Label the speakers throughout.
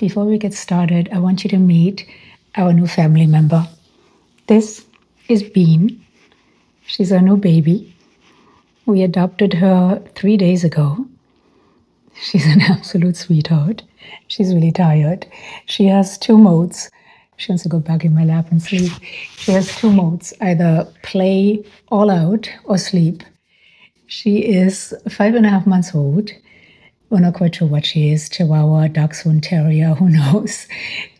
Speaker 1: before we get started, I want you to meet our new family member. This is Bean. She's our new baby. We adopted her 3 days ago. She's an absolute sweetheart. She's really tired. She has two modes. She wants to go back in my lap and sleep. She has two modes, either play all out or sleep. She is 5.5 months old. We're not quite sure what she is, Chihuahua, Dachshund, Terrier, who knows.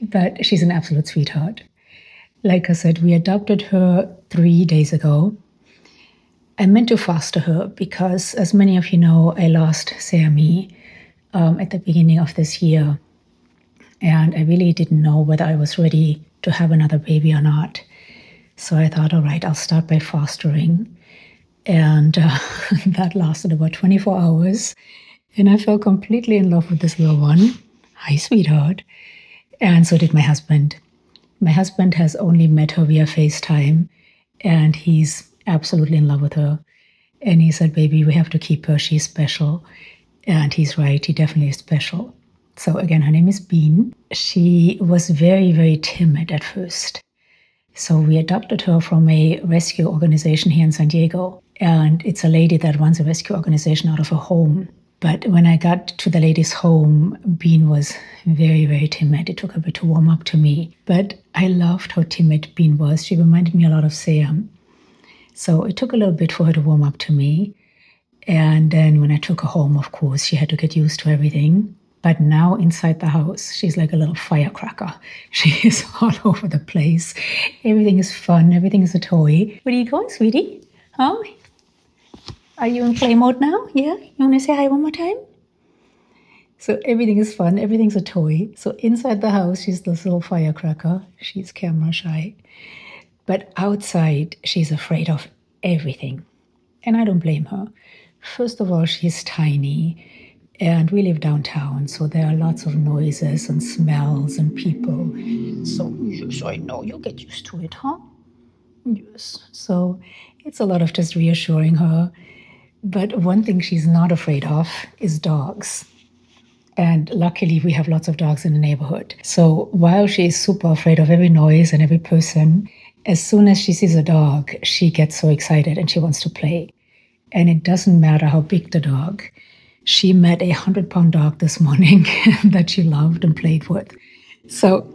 Speaker 1: But she's an absolute sweetheart. Like I said, we adopted her 3 days ago. I meant to foster her because, as many of you know, I lost Sammy at the beginning of this year. And I really didn't know whether I was ready to have another baby or not. So I thought, all right, I'll start by fostering. And that lasted about 24 hours. And I fell completely in love with this little one. Hi, sweetheart. And so did my husband. My husband has only met her via FaceTime, and he's absolutely in love with her. And he said, baby, we have to keep her. She's special. And he's right. He definitely is special. So again, her name is Bean. She was very, very timid at first. So we adopted her from a rescue organization here in San Diego. And it's a lady that runs a rescue organization out of her home. But when I got to the lady's home, Bean was very, very timid. It took a bit to warm up to me. But I loved how timid Bean was. She reminded me a lot of Sam. So it took a little bit for her to warm up to me. And then when I took her home, of course, she had to get used to everything. But now inside the house, she's like a little firecracker. She is all over the place. Everything is fun. Everything is a toy. Where are you going, sweetie? Huh? Are you in play mode now? Yeah? You want to say hi one more time? So everything is fun. Everything's a toy. So inside the house, she's this little firecracker. She's camera shy. But outside, she's afraid of everything. And I don't blame her. First of all, she's tiny. And we live downtown, so there are lots of noises and smells and people. So yes, I know, you'll get used to it, huh? Yes. So it's a lot of just reassuring her. But one thing she's not afraid of is dogs. And luckily, we have lots of dogs in the neighborhood. So while she is super afraid of every noise and every person, as soon as she sees a dog, she gets so excited and she wants to play. And it doesn't matter how big the dog. She met a 100-pound dog this morning that she loved and played with. So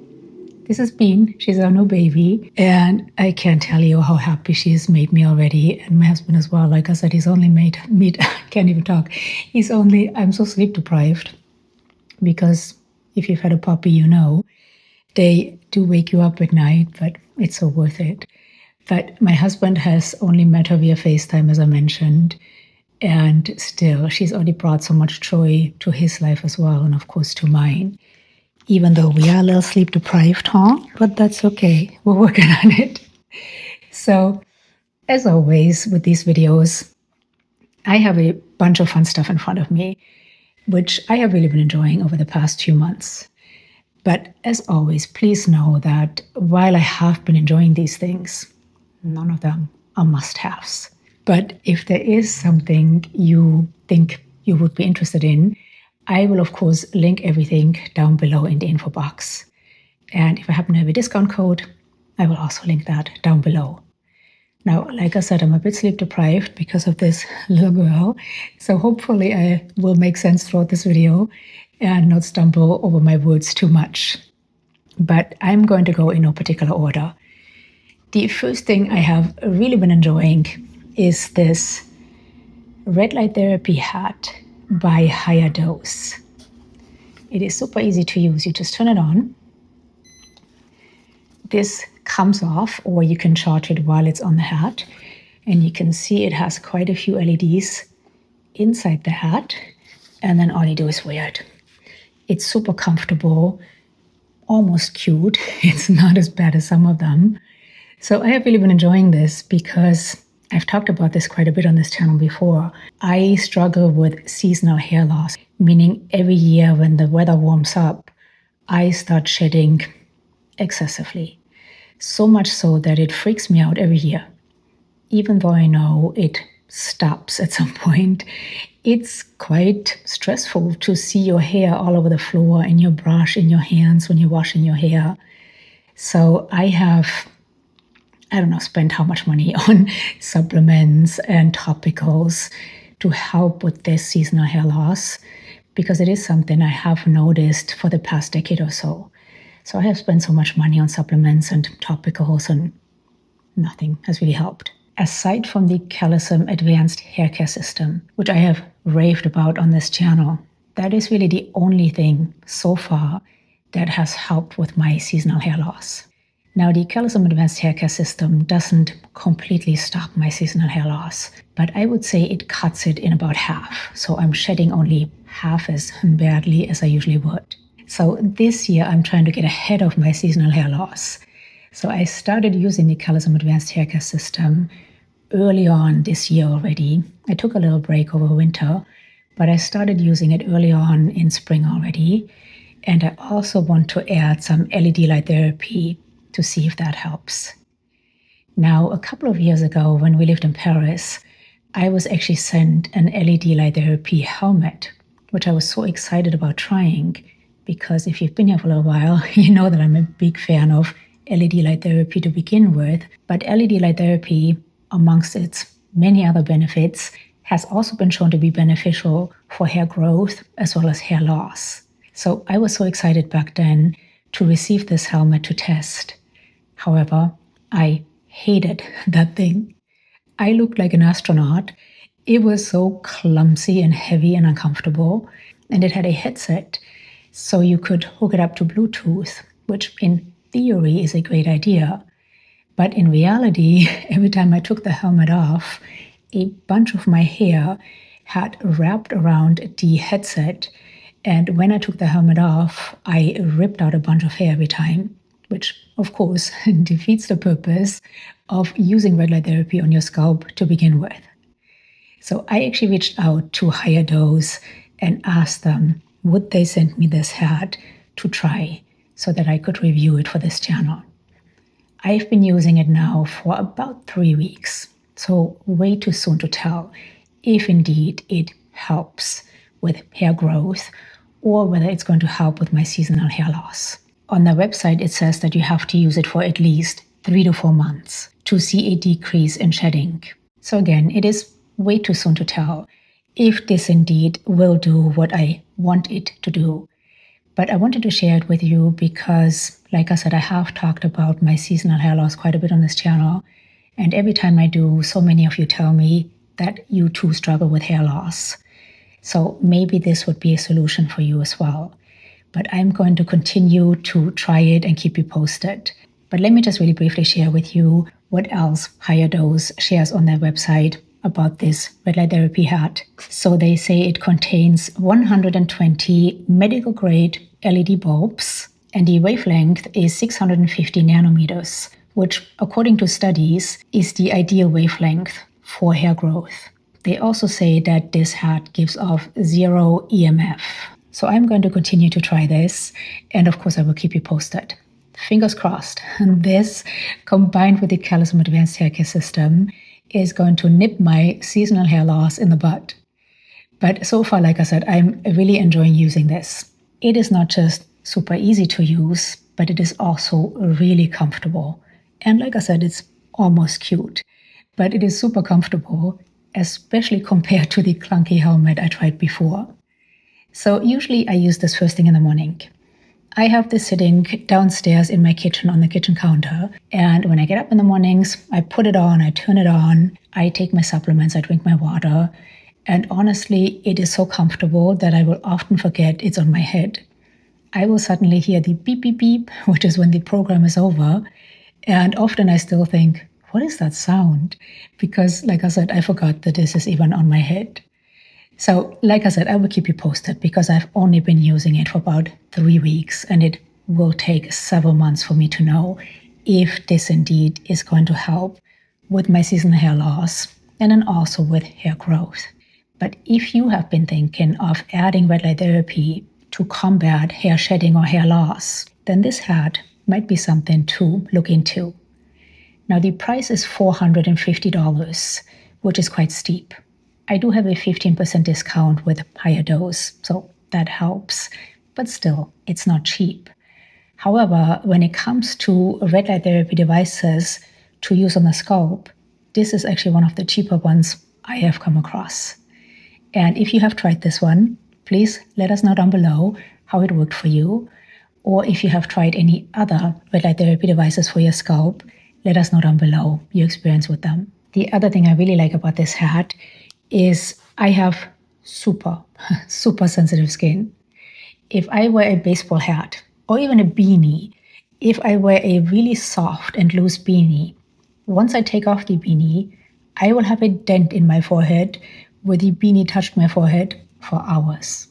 Speaker 1: this is Bean. She's our new baby. And I can't tell you how happy she has made me already. And my husband as well. Like I said, he's only made me, can't even talk. I'm so sleep deprived. Because if you've had a puppy, you know, they do wake you up at night, but it's so worth it. But my husband has only met her via FaceTime, as I mentioned. And still, she's already brought so much joy to his life as well, and of course to mine. Even though we are a little sleep deprived, huh? But that's okay. We're working on it. So, as always with these videos, I have a bunch of fun stuff in front of me, which I have really been enjoying over the past few months. But as always, please know that while I have been enjoying these things, none of them are must-haves. But if there is something you think you would be interested in, I will, of course, link everything down below in the info box. And if I happen to have a discount code, I will also link that down below. Now, like I said, I'm a bit sleep deprived because of this little girl. So hopefully I will make sense throughout this video and not stumble over my words too much. But I'm going to go in no particular order. The first thing I have really been enjoying is this red light therapy hat by Higher Dose. It is super easy to use. You just turn it on. This comes off, or you can charge it while it's on the hat. And you can see it has quite a few LEDs inside the hat. And then all you do is wear it. It's super comfortable, almost cute. It's not as bad as some of them. So I have really been enjoying this because I've talked about this quite a bit on this channel before. I struggle with seasonal hair loss, meaning every year when the weather warms up, I start shedding excessively. So much so that it freaks me out every year. Even though I know it stops at some point, it's quite stressful to see your hair all over the floor, in your brush, in your hands when you're washing your hair. So I have, I don't know, spent how much money on supplements and topicals to help with this seasonal hair loss, because it is something I have noticed for the past decade or so. So I have spent so much money on supplements and topicals, and nothing has really helped. Aside from the Calecim Advanced Hair Care System, which I have raved about on this channel, that is really the only thing so far that has helped with my seasonal hair loss. Now, the Calecim Advanced Hair Care System doesn't completely stop my seasonal hair loss, but I would say it cuts it in about half. So I'm shedding only half as badly as I usually would. So this year I'm trying to get ahead of my seasonal hair loss. So I started using the Calecim Advanced Hair Care System early on this year already. I took a little break over winter, but I started using it early on in spring already. And I also want to add some LED light therapy to see if that helps. Now, a couple of years ago when we lived in Paris, I was actually sent an LED light therapy helmet, which I was so excited about trying, because if you've been here for a little while, you know that I'm a big fan of LED light therapy to begin with. But LED light therapy, amongst its many other benefits, has also been shown to be beneficial for hair growth as well as hair loss. So I was so excited back then to receive this helmet to test. However, I hated that thing. I looked like an astronaut. It was so clumsy and heavy and uncomfortable, and it had a headset, so you could hook it up to Bluetooth, which in theory is a great idea. But in reality, every time I took the helmet off, a bunch of my hair had wrapped around the headset. And when I took the helmet off, I ripped out a bunch of hair every time, which of course defeats the purpose of using red light therapy on your scalp to begin with. So I actually reached out to Higher Dose and asked them, would they send me this hat to try so that I could review it for this channel. I've been using it now for about 3 weeks, so way too soon to tell if indeed it helps with hair growth or whether it's going to help with my seasonal hair loss. On the website, it says that you have to use it for at least 3 to 4 months to see a decrease in shedding. So again, it is way too soon to tell if this indeed will do what I want it to do. But I wanted to share it with you because, like I said, I have talked about my seasonal hair loss quite a bit on this channel. And every time I do, so many of you tell me that you too struggle with hair loss. So maybe this would be a solution for you as well. But I'm going to continue to try it and keep you posted. But let me just really briefly share with you what else Higher Dose shares on their website about this red light therapy hat. So they say it contains 120 medical grade LED bulbs, and the wavelength is 650 nanometers, which according to studies is the ideal wavelength for hair growth. They also say that this hat gives off 0 EMF. So I'm going to continue to try this, and of course I will keep you posted. Fingers crossed. And this, combined with the Calecim Advanced Hair Care System, is going to nip my seasonal hair loss in the bud. But so far, like I said, I'm really enjoying using this. It is not just super easy to use, but it is also really comfortable. And like I said, it's almost cute, but it is super comfortable, especially compared to the clunky helmet I tried before. So usually I use this first thing in the morning. I have this sitting downstairs in my kitchen on the kitchen counter. And when I get up in the mornings, I put it on, I turn it on, I take my supplements, I drink my water. And honestly, it is so comfortable that I will often forget it's on my head. I will suddenly hear the beep, beep, beep, which is when the program is over. And often I still think, what is that sound? Because like I said, I forgot that this is even on my head. So like I said, I will keep you posted because I've only been using it for about 3 weeks, and it will take several months for me to know if this indeed is going to help with my seasonal hair loss and then also with hair growth. But if you have been thinking of adding red light therapy to combat hair shedding or hair loss, then this hat might be something to look into. Now the price is $450, which is quite steep. I do have a 15% discount with higher dose, so that helps. But still, it's not cheap. However, when it comes to red light therapy devices to use on the scalp, this is actually one of the cheaper ones I have come across. And if you have tried this one, please let us know down below how it worked for you. Or if you have tried any other red light therapy devices for your scalp, let us know down below your experience with them. The other thing I really like about this hat is I have super, super sensitive skin. If I wear a baseball hat or even a beanie, if I wear a really soft and loose beanie, once I take off the beanie, I will have a dent in my forehead where the beanie touched my forehead for hours.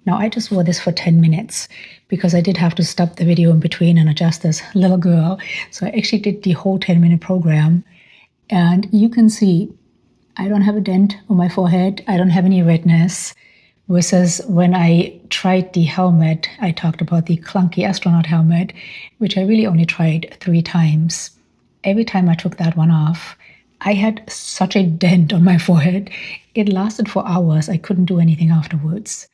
Speaker 1: Now, I just wore this for 10 minutes because I did have to stop the video in between and adjust this little girl. So I actually did the whole 10-minute program. And you can see I don't have a dent on my forehead. I don't have any redness. Versus when I tried the helmet, I talked about the clunky astronaut helmet, which I really only tried 3 times. Every time I took that one off, I had such a dent on my forehead. It lasted for hours. I couldn't do anything afterwards.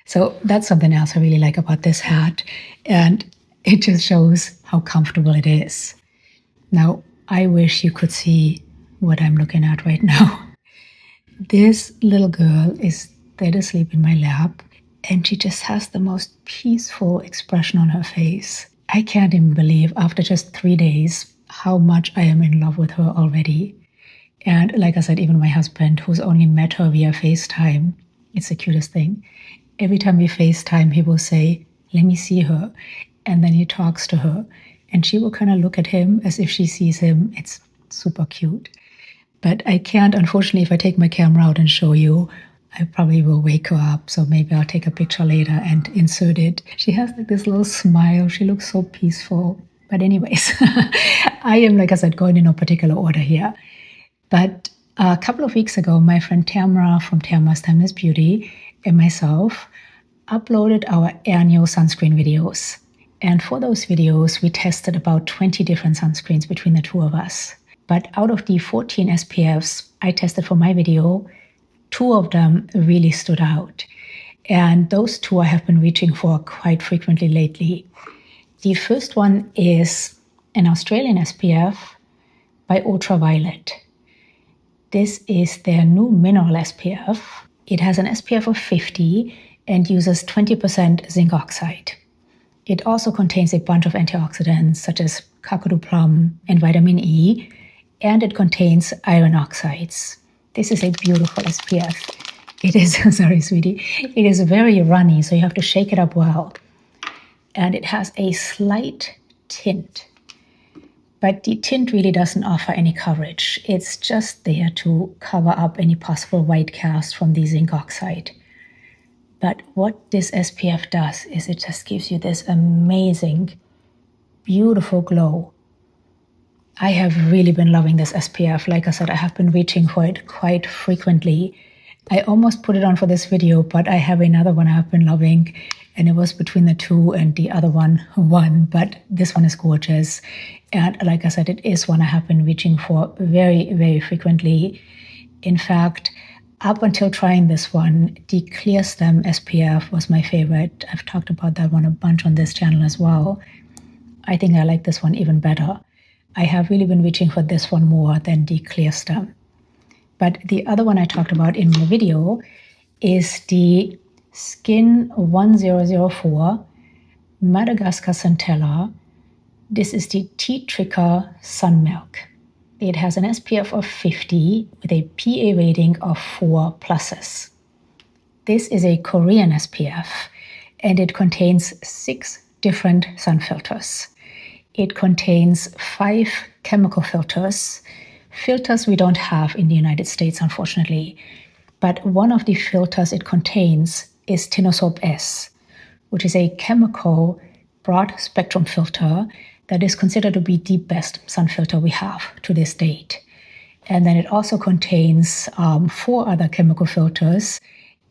Speaker 1: So that's something else I really like about this hat. And it just shows how comfortable it is. Now, I wish you could see what I'm looking at right now. This little girl is dead asleep in my lap, and she just has the most peaceful expression on her face. I can't even believe after just 3 days how much I am in love with her already. And like I said, even my husband, who's only met her via FaceTime, it's the cutest thing. Every time we FaceTime, he will say, "Let me see her." And then he talks to her, and she will kind of look at him as if she sees him. It's super cute. But I can't, unfortunately, if I take my camera out and show you, I probably will wake her up. So maybe I'll take a picture later and insert it. She has like this little smile. She looks so peaceful. But anyways, I am, like I said, going in no particular order here. But a couple of weeks ago, my friend Tamara from Tamara's Timeless Beauty and myself uploaded our annual sunscreen videos. And for those videos, we tested about 20 different sunscreens between the two of us. But out of the 14 SPFs I tested for my video, 2 of them really stood out. And those 2 I have been reaching for quite frequently lately. The first one is an Australian SPF by Ultraviolet. This is their new mineral SPF. It has an SPF of 50 and uses 20% zinc oxide. It also contains a bunch of antioxidants such as kakadu plum and vitamin E, and it contains iron oxides. This is a beautiful SPF. It is, sorry, sweetie, it is very runny, so you have to shake it up well. And it has a slight tint. But the tint really doesn't offer any coverage. It's just there to cover up any possible white cast from the zinc oxide. But what this SPF does is it just gives you this amazing, beautiful glow. I have really been loving this SPF. Like I said, I have been reaching for it quite frequently. I almost put it on for this video, but I have another one I have been loving, and it was between the 2 and the other one won, but this one is gorgeous. And like I said, it is one I have been reaching for very, very frequently. In fact, up until trying this one, the Clear Stem SPF was my favorite. I've talked about that one a bunch on this channel as well. I think I like this one even better. I have really been reaching for this one more than the Clear Stem. But the other one I talked about in my video is the Skin 1004 Madagascar Centella. This is the Tea Trigger Sun Milk. It has an SPF of 50 with a PA rating of 4 pluses. This is a Korean SPF, and it contains 6 different sun filters. It contains 5 chemical filters we don't have in the United States, unfortunately. But one of the filters it contains is Tinosorb S, which is a chemical broad spectrum filter that is considered to be the best sun filter we have to this date. And then it also contains 4 other chemical filters,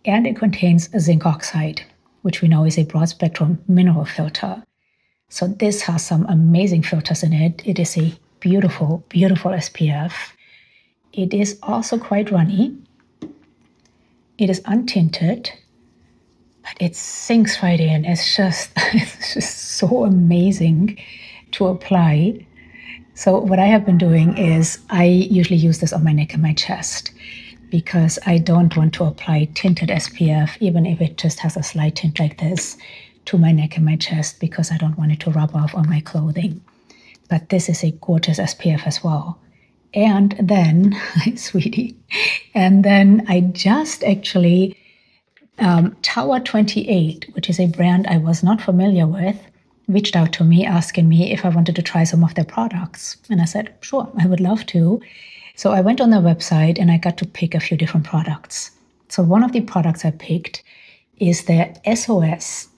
Speaker 1: and it contains zinc oxide, which we know is a broad spectrum mineral filter. So this has some amazing filters in it. It is a beautiful, beautiful SPF. It is also quite runny. It is untinted, but it sinks right in. It's just so amazing to apply. So what I have been doing is I usually use this on my neck and my chest because I don't want to apply tinted SPF, even if it just has a slight tint like this, to my neck and my chest because I don't want it to rub off on my clothing. But this is a gorgeous SPF as well. And then, sweetie, and then I just actually, Tower 28, which is a brand I was not familiar with, reached out to me asking me if I wanted to try some of their products. And I said, sure, I would love to. So I went on their website and I got to pick a few different products. So one of the products I picked is their SOS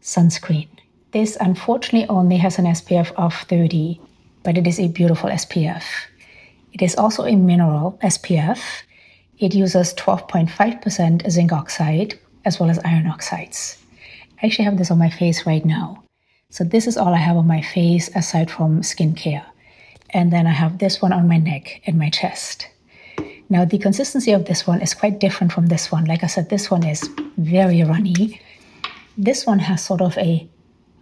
Speaker 1: sunscreen. This unfortunately only has an SPF of 30, but it is a beautiful SPF. It is also a mineral SPF. It uses 12.5% zinc oxide as well as iron oxides. I actually have this on my face right now. So this is all I have on my face aside from skincare. And then I have this one on my neck and my chest. Now the consistency of this one is quite different from this one. Like I said, this one is very runny. This one has sort of a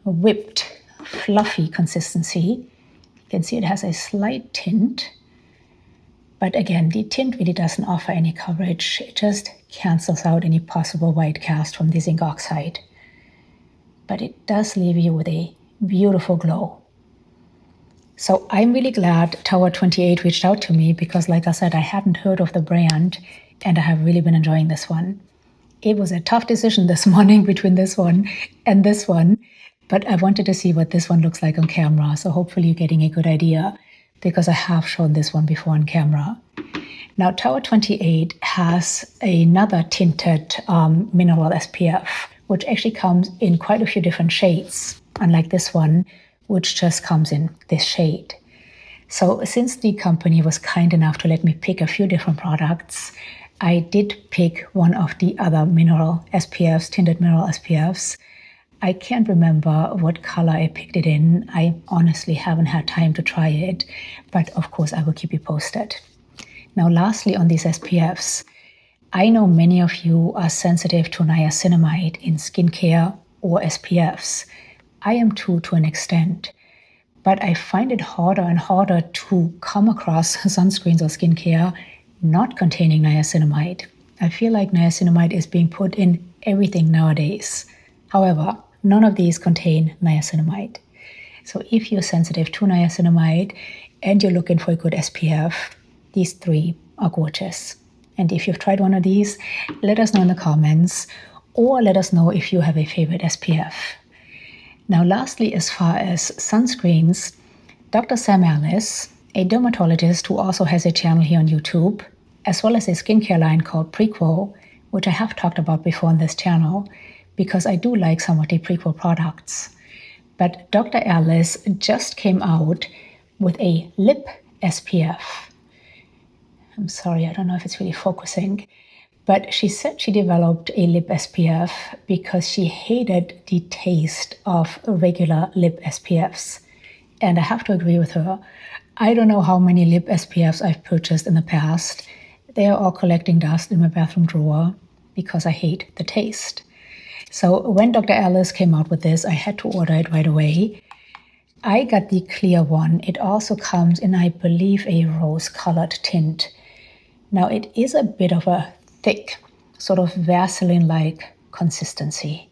Speaker 1: whipped, fluffy consistency. You can see it has a slight tint. But again, the tint really doesn't offer any coverage. It just cancels out any possible white cast from the zinc oxide. But it does leave you with a beautiful glow. So I'm really glad Tower 28 reached out to me because, like I said, I hadn't heard of the brand and I have really been enjoying this one. It was a tough decision this morning between this one and this one, but I wanted to see what this one looks like on camera. So hopefully you're getting a good idea because I have shown this one before on camera. Now, Tower 28 has another tinted mineral SPF, which actually comes in quite a few different shades, unlike this one, which just comes in this shade. So since the company was kind enough to let me pick a few different products, I did pick one of the other mineral SPFs, tinted mineral SPFs. I can't remember what color I picked it in. I honestly haven't had time to try it, but of course I will keep you posted. Now, lastly on these SPFs, I know many of you are sensitive to niacinamide in skincare or SPFs. I am too, to an extent, but I find it harder and harder to come across sunscreens or skincare not containing niacinamide. I feel like niacinamide is being put in everything nowadays. However, none of these contain niacinamide. So if you're sensitive to niacinamide and you're looking for a good SPF, these three are gorgeous. And if you've tried one of these, let us know in the comments or let us know if you have a favorite SPF. Now, lastly, as far as sunscreens, Dr. Sam Ellis, a dermatologist who also has a channel here on YouTube, as well as a skincare line called Prequel, which I have talked about before on this channel, because I do like some of the Prequel products. But Dr. Ellis just came out with a lip SPF. I'm sorry, I don't know if it's really focusing, but she said she developed a lip SPF because she hated the taste of regular lip SPFs. And I have to agree with her. I don't know how many lip SPFs I've purchased in the past. They are all collecting dust in my bathroom drawer because I hate the taste. So when Dr. Ellis came out with this, I had to order it right away. I got the clear one. It also comes in, I believe, a rose-colored tint. Now, it is a bit of a thick, sort of Vaseline-like consistency,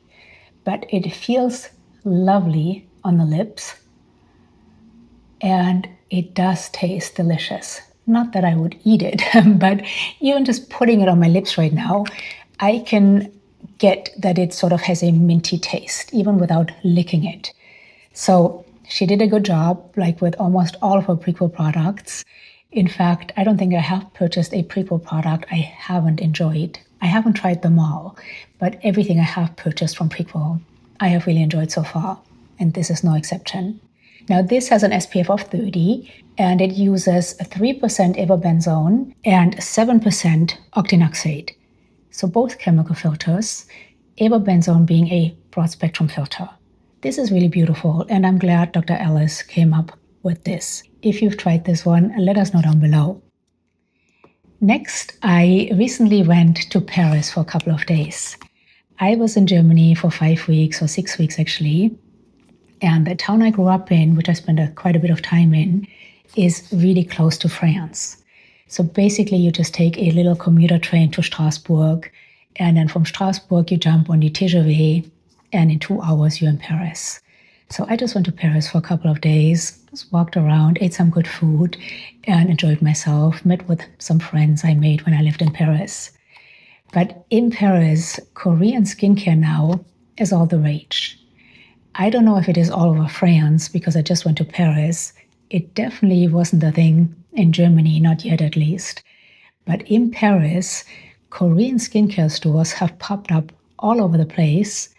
Speaker 1: but it feels lovely on the lips, and it does taste delicious. Not that I would eat it, but even just putting it on my lips right now, I can get that it sort of has a minty taste, even without licking it. So she did a good job, like with almost all of her Prequel products. In fact, I don't think I have purchased a Prequel product I haven't enjoyed. I haven't tried them all, but everything I have purchased from Prequel, I have really enjoyed so far, and this is no exception. Now, this has an SPF of 30, and it uses 3% avobenzone and 7% octinoxate. So both chemical filters, avobenzone being a broad-spectrum filter. This is really beautiful, and I'm glad Dr. Ellis came up with this. If you've tried this one, let us know down below. Next, I recently went to Paris for a couple of days. I was in Germany for 5 weeks or 6 weeks actually. And the town I grew up in, which I spent quite a bit of time in, is really close to France. So basically, you just take a little commuter train to Strasbourg, and then from Strasbourg, you jump on the TGV, and in 2 hours, you're in Paris. So I just went to Paris for a couple of days, just walked around, ate some good food, and enjoyed myself, met with some friends I made when I lived in Paris. But in Paris, Korean skincare now is all the rage. I don't know if it is all over France because I just went to Paris. It definitely wasn't a thing in Germany, not yet at least. But in Paris, Korean skincare stores have popped up all over the place,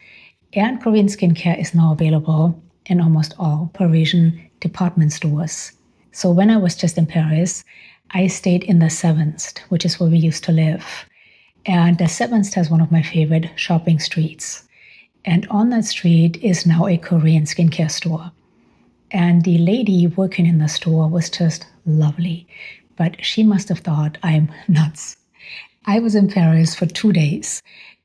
Speaker 1: and Korean skincare is now available in almost all Parisian department stores. So when I was just in Paris, I stayed in the 7th, which is where we used to live. And the 7th has one of my favorite shopping streets. And on that street is now a Korean skincare store. And the lady working in the store was just lovely. But she must have thought I'm nuts. I was in Paris for 2 days.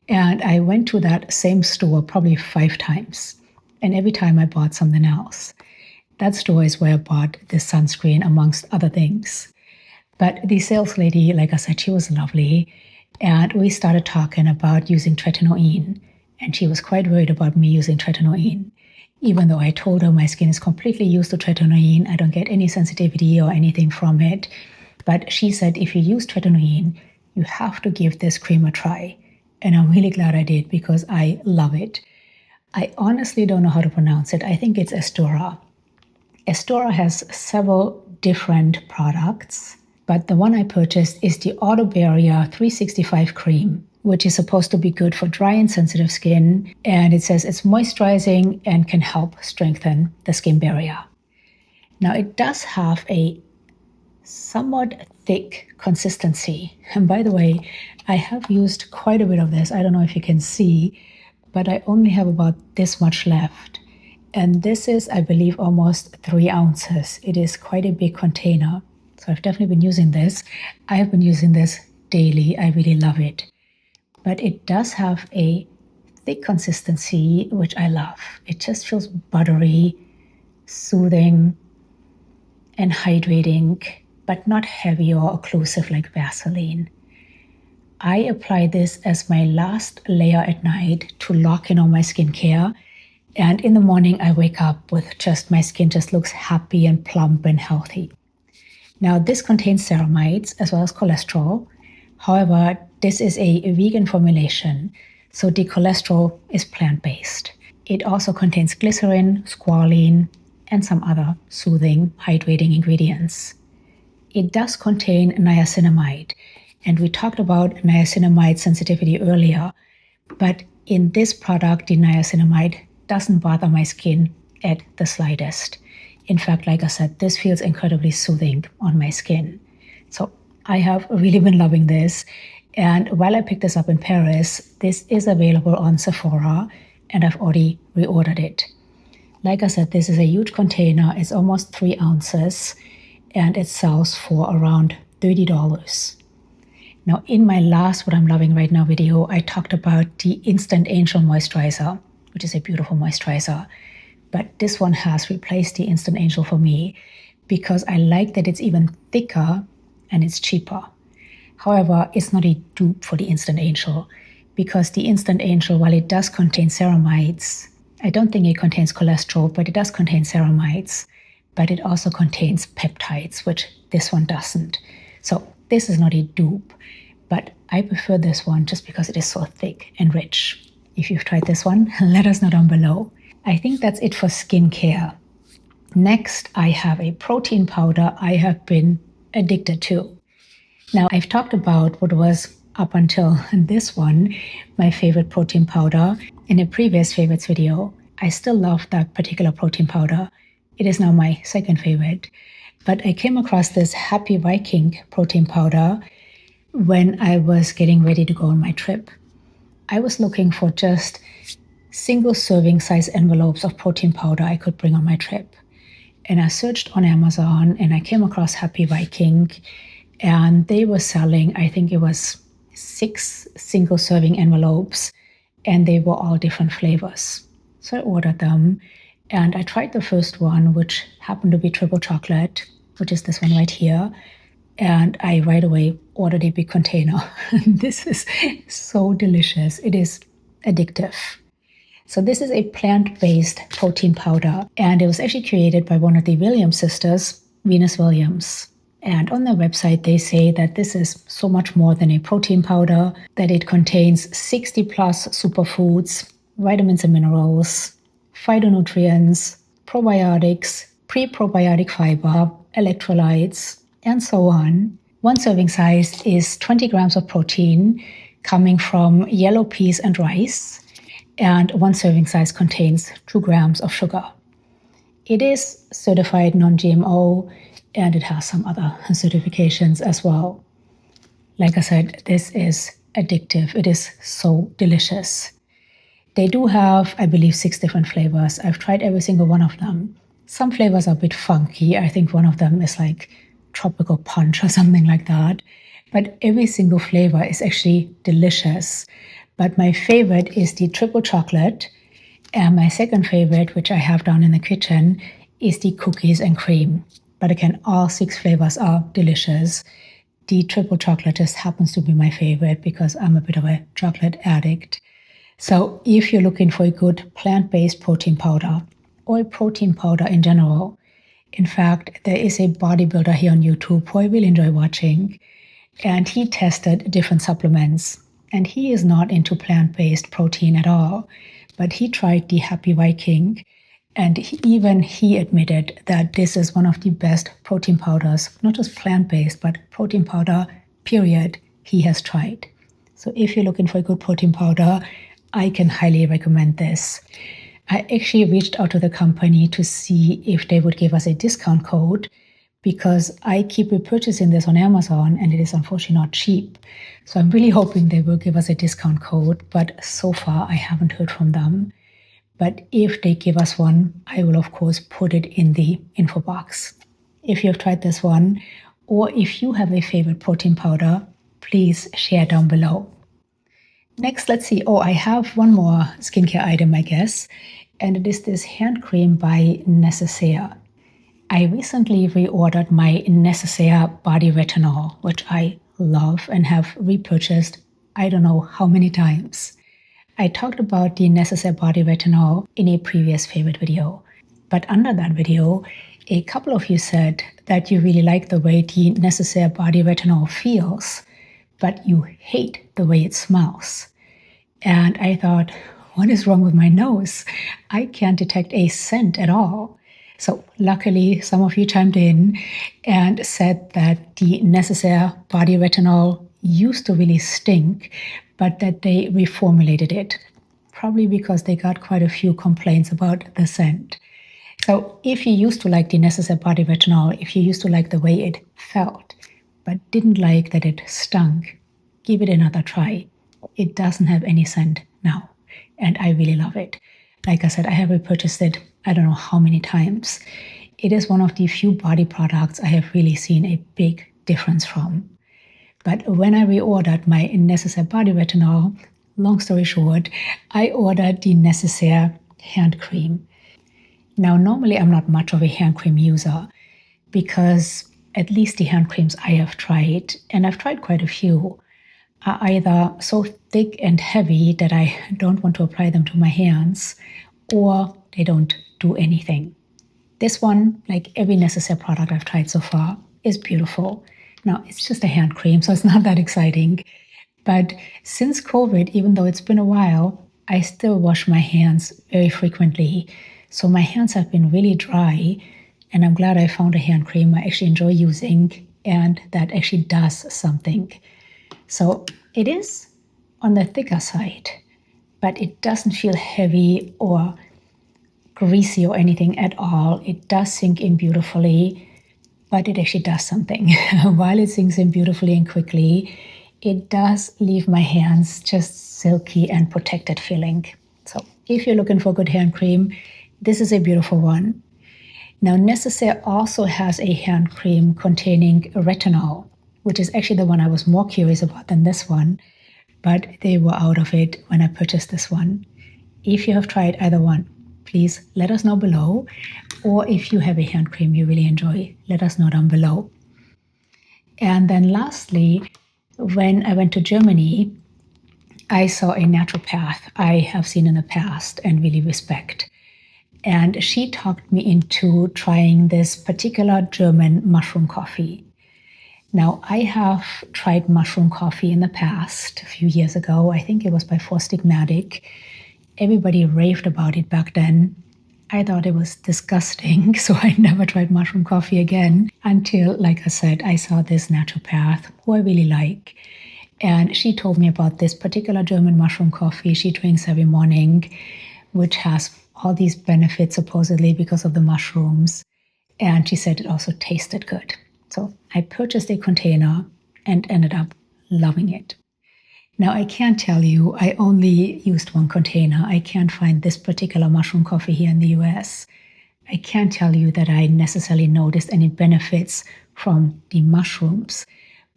Speaker 1: And I went to that same store probably 5 times. And every time I bought something else. That store is where I bought this sunscreen, amongst other things. But the sales lady, like I said, she was lovely. And we started talking about using tretinoin. And she was quite worried about me using tretinoin. Even though I told her my skin is completely used to tretinoin, I don't get any sensitivity or anything from it. But she said, if you use tretinoin, you have to give this cream a try. And I'm really glad I did because I love it. I honestly don't know how to pronounce it. I think it's Aestura. Aestura has several different products, but the one I purchased is the Auto Barrier 365 cream, which is supposed to be good for dry and sensitive skin. And it says it's moisturizing and can help strengthen the skin barrier. Now, it does have a somewhat thick consistency. And by the way, I have used quite a bit of this. I don't know if you can see, but I only have about this much left. And this is, I believe, almost 3 ounces. It is quite a big container. So I've definitely been using this. I have been using this daily. I really love it. But it does have a thick consistency, which I love. It just feels buttery, soothing, and hydrating, but not heavy or occlusive like Vaseline. I apply this as my last layer at night to lock in all my skincare. And in the morning, I wake up with just my skin just looks happy and plump and healthy. Now, this contains ceramides as well as cholesterol. However, this is a vegan formulation, so the cholesterol is plant-based. It also contains glycerin, squalene, and some other soothing, hydrating ingredients. It does contain niacinamide, and we talked about niacinamide sensitivity earlier, but in this product, the niacinamide doesn't bother my skin at the slightest. In fact, like I said, this feels incredibly soothing on my skin. So I have really been loving this. And while I picked this up in Paris, this is available on Sephora, and I've already reordered it. Like I said, this is a huge container. It's almost 3 ounces, and it sells for around $30. Now, in my last What I'm Loving Right Now video, I talked about the Instant Angel Moisturizer, which is a beautiful moisturizer. But this one has replaced the Instant Angel for me because I like that it's even thicker and it's cheaper. However, it's not a dupe for the Instant Angel because the Instant Angel, while it does contain ceramides, I don't think it contains cholesterol, but it does contain ceramides, but it also contains peptides, which this one doesn't. So this is not a dupe, but I prefer this one just because it is so thick and rich. If you've tried this one, let us know down below. I think that's it for skincare. Next, I have a protein powder I have been addicted to. Now, I've talked about what was, up until this one, my favorite protein powder in a previous favorites video. I still love that particular protein powder. It is now my second favorite. But I came across this Happy Viking protein powder when I was getting ready to go on my trip. I was looking for just single serving size envelopes of protein powder I could bring on my trip. And I searched on Amazon and I came across Happy Viking. and they were selling, I think it was 6 single serving envelopes, and they were all different flavors. So I ordered them, and I tried the first one, which happened to be triple chocolate, which is this one right here. And I right away ordered a big container. This is so delicious. It is addictive. So this is a plant-based protein powder, and it was actually created by one of the Williams sisters, Venus Williams. And on their website, they say that this is so much more than a protein powder, that it contains 60 plus superfoods, vitamins and minerals, phytonutrients, probiotics, pre-probiotic fiber, electrolytes, and so on. One serving size is 20 grams of protein coming from yellow peas and rice, and one serving size contains 2 grams of sugar. It is certified non-GMO, and it has some other certifications as well. Like I said, this is addictive. It is so delicious. They do have, I believe, 6 different flavors. I've tried every single one of them. Some flavors are a bit funky. I think one of them is like tropical punch or something like that. But every single flavor is actually delicious. But my favorite is the triple chocolate. And my second favorite, which I have down in the kitchen, is the cookies and cream. But again, all 6 flavors are delicious. The triple chocolate just happens to be my favorite because I'm a bit of a chocolate addict. So if you're looking for a good plant-based protein powder or a protein powder in general, in fact, there is a bodybuilder here on YouTube who I really enjoy watching, and he tested different supplements. And he is not into plant-based protein at all, but he tried the Happy Viking, and even he admitted that this is one of the best protein powders, not just plant-based, but protein powder, period, he has tried. So if you're looking for a good protein powder, I can highly recommend this. I actually reached out to the company to see if they would give us a discount code, because I keep repurchasing this on Amazon and it is unfortunately not cheap. So I'm really hoping they will give us a discount code, but so far I haven't heard from them. But if they give us one, I will of course put it in the info box. If you've tried this one, or if you have a favorite protein powder, please share down below. Next, let's see. Oh, I have one more skincare item, I guess, and it is this hand cream by Necessaire. I recently reordered my Necessaire body retinol, which I love and have repurchased I don't know how many times. I talked about the Necessaire body retinol in a previous favorite video, but under that video, a couple of you said that you really like the way the Necessaire body retinol feels, but you hate the way it smells. And I thought, what is wrong with my nose? I can't detect a scent at all. So luckily, some of you chimed in and said that the Necessaire body retinol used to really stink, but that they reformulated it, probably because they got quite a few complaints about the scent. So if you used to like the Necessaire body retinol, if you used to like the way it felt, but didn't like that it stunk, give it another try. It doesn't have any scent now, and I really love it. Like I said, I have repurchased it I don't know how many times. It is one of the few body products I have really seen a big difference from. But when I reordered my Necessaire body retinol, long story short, I ordered the Necessaire hand cream. Now, normally I'm not much of a hand cream user because at least the hand creams I have tried, and I've tried quite a few, are either so thick and heavy that I don't want to apply them to my hands, or they don't do anything. This one, like every Necessaire product I've tried so far, is beautiful. Now, it's just a hand cream, so it's not that exciting. But since COVID, even though it's been a while, I still wash my hands very frequently. So my hands have been really dry, and I'm glad I found a hand cream I actually enjoy using and that actually does something. So it is on the thicker side, but it doesn't feel heavy or greasy or anything at all. It does sink in beautifully, but it actually does something. While it sinks in beautifully and quickly, it does leave my hands just silky and protected feeling. So if you're looking for a good hand cream, this is a beautiful one. Now, Necessaire also has a hand cream containing retinol. which is actually the one I was more curious about than this one, but they were out of it when I purchased this one. If you have tried either one, please let us know below. Or if you have a hand cream you really enjoy, let us know down below. And then lastly, when I went to Germany, I saw a naturopath I have seen in the past and really respect. And she talked me into trying this particular German mushroom coffee. Now, I have tried mushroom coffee in the past, a few years ago. I think it was by Four Stigmatic. Everybody raved about it back then. I thought it was disgusting, so I never tried mushroom coffee again until, like I said, I saw this naturopath who I really like. And she told me about this particular German mushroom coffee she drinks every morning, which has all these benefits supposedly because of the mushrooms. And she said it also tasted good. So I purchased a container and ended up loving it. Now, I can't tell you, I only used one container. I can't find this particular mushroom coffee here in the US. I can't tell you that I necessarily noticed any benefits from the mushrooms,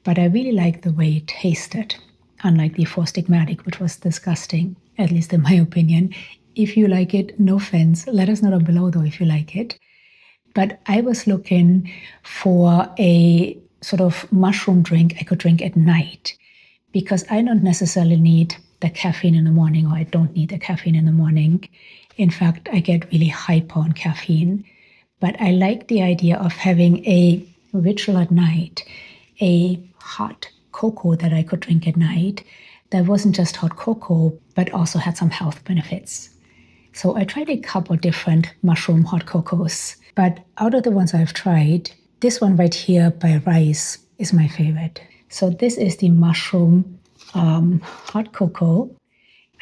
Speaker 1: but I really liked the way it tasted, unlike the Four Stigmatic, which was disgusting, at least in my opinion. If you like it, no offense, let us know down below though if you like it. But I was looking for a sort of mushroom drink I could drink at night, because I don't necessarily need the caffeine in the morning, or I don't need the caffeine in the morning. In fact, I get really hyper on caffeine. But I like the idea of having a ritual at night, a hot cocoa that I could drink at night that wasn't just hot cocoa, but also had some health benefits. So I tried a couple different mushroom hot cocos, but out of the ones I've tried, this one right here by Ryze is my favorite. So this is the mushroom hot cocoa.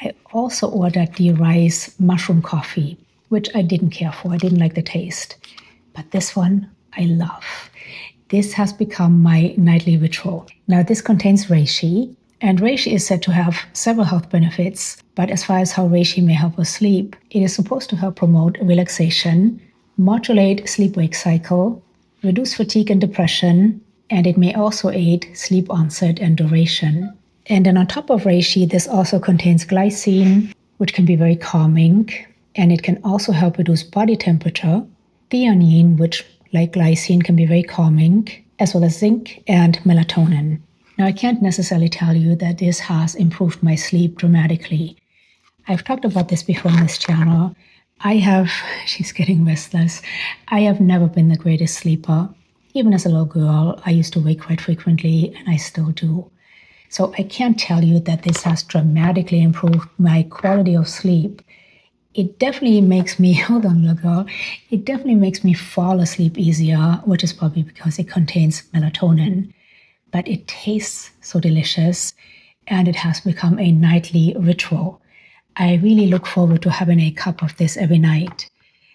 Speaker 1: I also ordered the Ryze mushroom coffee, which I didn't care for. I didn't like the taste. But this one I love. This has become my nightly ritual. Now this contains reishi, and reishi is said to have several health benefits. But as far as how reishi may help us sleep, it is supposed to help promote relaxation, modulate sleep-wake cycle, reduce fatigue and depression, and it may also aid sleep onset and duration. And then on top of reishi, this also contains glycine, which can be very calming, and it can also help reduce body temperature, theanine, which like glycine can be very calming, as well as zinc and melatonin. Now, I can't necessarily tell you that this has improved my sleep dramatically. I've talked about this before on this channel. She's getting restless. I have never been the greatest sleeper. Even as a little girl, I used to wake quite frequently, and I still do. So I can't tell you that this has dramatically improved my quality of sleep. It definitely makes me, hold on, little girl, it definitely makes me fall asleep easier, which is probably because it contains melatonin. But it tastes so delicious, and it has become a nightly ritual. I really look forward to having a cup of this every night.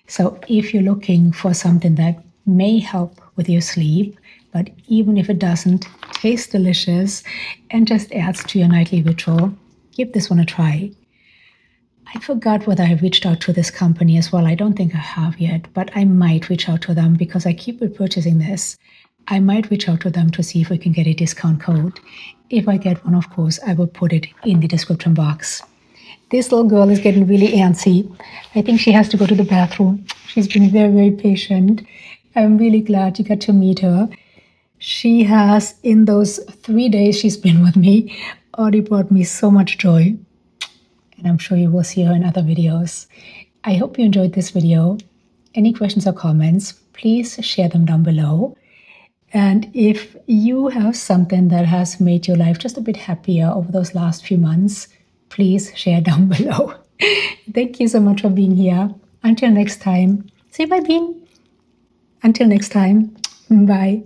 Speaker 1: So if you're looking for something that may help with your sleep, but even if it doesn't, taste delicious and just adds to your nightly ritual, give this one a try. I forgot whether I reached out to this company as well. I don't think I have yet, but I might reach out to them because I keep repurchasing this. I might reach out to them to see if we can get a discount code. If I get one, of course, I will put it in the description box. This little girl is getting really antsy. I think she has to go to the bathroom. She's been very, very patient. I'm really glad you got to meet her. She has, in those 3 days she's been with me, already brought me so much joy. And I'm sure you will see her in other videos. I hope you enjoyed this video. Any questions or comments, please share them down below. And if you have something that has made your life just a bit happier over those last few months, please share down below. Thank you so much for being here. Until next time, say bye, Bean. Until next time, bye.